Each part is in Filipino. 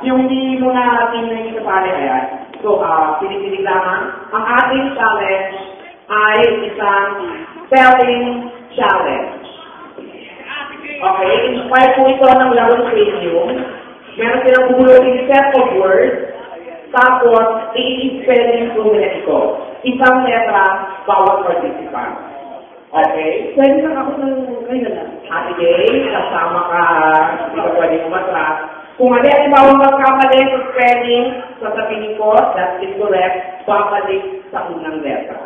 Yung hindi mo na team na yung kasali, ayan. So, pinipilig lamang. Ang ating challenge ay isang spelling challenge. Okay, inspired po ito ng laro sa inyo. Meron silang bubulutin set of words, tapos i-spelling po nila ito. Isang letra, bawat participant. Okay? Pwede na ako ng ngayon na. Ate Gay, kasama ka, hindi ka pwede umatras. Kung halimbawa magkamali sa spelling, sasabihin ko, that's incorrect, babalik sa unang letra.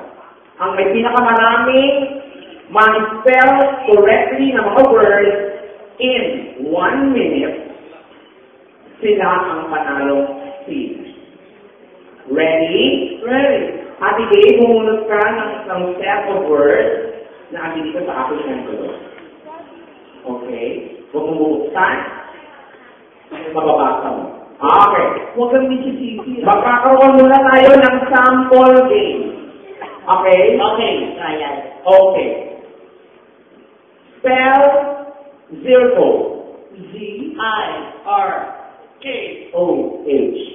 Ang may pinakamaraming ma-spell correctly na mga words in 1 minute, sila ang panalong team. Ready? Ready. Ate Gay, bumunod ka ng isang set of words na dito sa aking sentence. Okay? Huwag mong bubuksan. Mababasa mo. Okay. Huwag kang nisisisi. Magkakaroon muna tayo ng sample game. Okay? Okay, trial. Okay. Spell zirco. Z-I-R-K-O-H.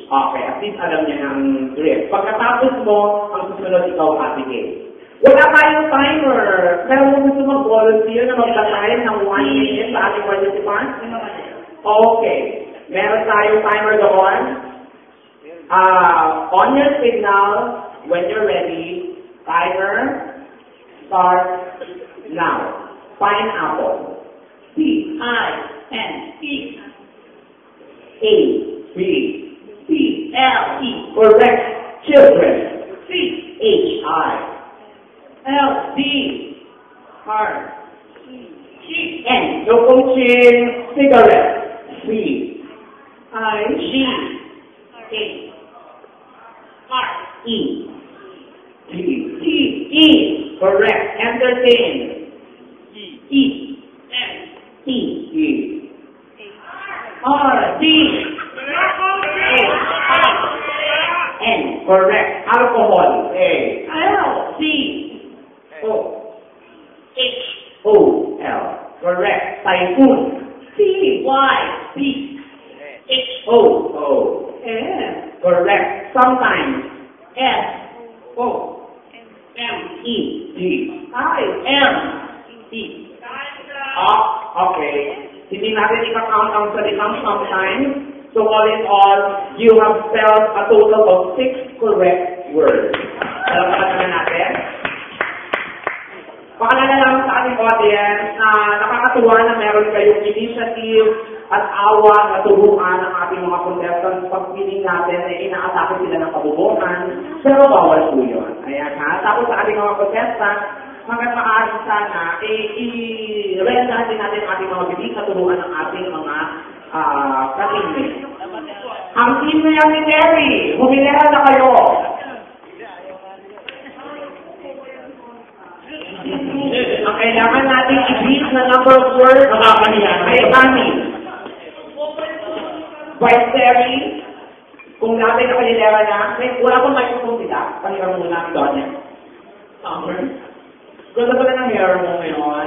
Okay. At least alam niya ng drift. Pagkatapos mo, ang susunod ikaw, Ate Gay. Wala tayong timer. Pero kung gusto mag-volunteer na magta-time ng 1 minute sa ating participants? Okay. Meron tayong timer doon. On your signal, when you're ready, timer, start now. Pineapple. P-I-N-E. A-B-C-L-E. Correct. Children. C-H-I. L-D. Heart. N. Yung coaching cigarette. C. I-G. A. R. E. T. T. E. Correct. Entertain. E. N. E. E. R. D. A. N. Correct. Alcohol. A. L. C. O. H. O. L. Correct. Typhoon. C. Y. B. H. O. O. N. Correct. Sometimes. S. O. M. E. D. I. M. E. Okay. Hindi natin ika-count ang salitang sometimes. So all in all, you have spelled a total of 6 correct words. Alam na natin? Paalala lang sa ating audience na nakakatuwa na meron kayong initiative at awa na turuan ng ating mga contestants pag piling natin na inaatake sila ng kabubuhan, pero bawal po yun. Ayan ha. Tapos sa ating mga contestants, hanggang maaari sana, i-rent natin ang ating mga bibig na turuan ng ating mga ka-teammate. Ang team na yan ni Terry, humilera na kayo. Ang kailangan natin i-beat na number of words ay ani. Vice Terry, kung dati nakalilera na, wala pong microphone sila. Paliran muna ang doon niya. Summer. Ganda pala ng hair mo ngayon.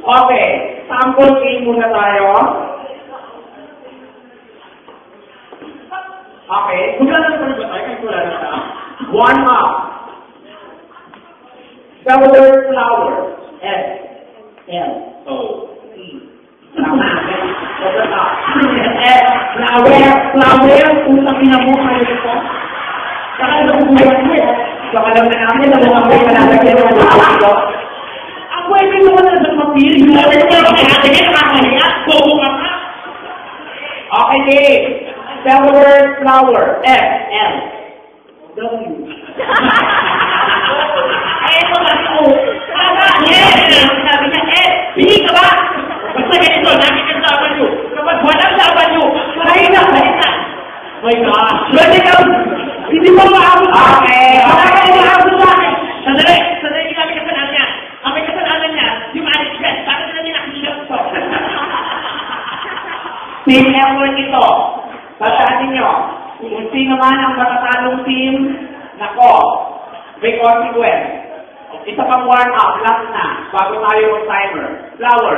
Okay, sample game muna tayo. Okay, mula na naman ba tayo? Kasi wala na tayo. One up. The word flower. S. L. O. E. Tama. Sobrang up. S. Flower. Flower. Pusang pinamuha yun ito. Saka nakubuhan mo eh. Saka alam na namin na mga may malalagyan ng mga ito. Ang pwede mo na sa mapili. Flower mo na kaya nakakahiya. Bobo ka ka. Okay, Dave. The word flower. F. L. W. Ito na ito. Tama. Yes. Sabi niya, S. Pili ka ba? Basta ganito. Nakikita sa W. Kapag walang sa W. Mahina. Mahina. My gosh. Pwede ka. Hindi mo maabot. Okay. Wala ka yung maabot sa akin. Sandali. Sandali. Ginamit kasalanan niya. Ang may kasalanan niya, yung Alex Best. Bakit na niya nakikilap ito? Team effort ito. Tandaan ninyo, kung sino man ang matatalong team, nako, may consequence. Isa pang warm up, last na, bago tayo mag-timer. Flower.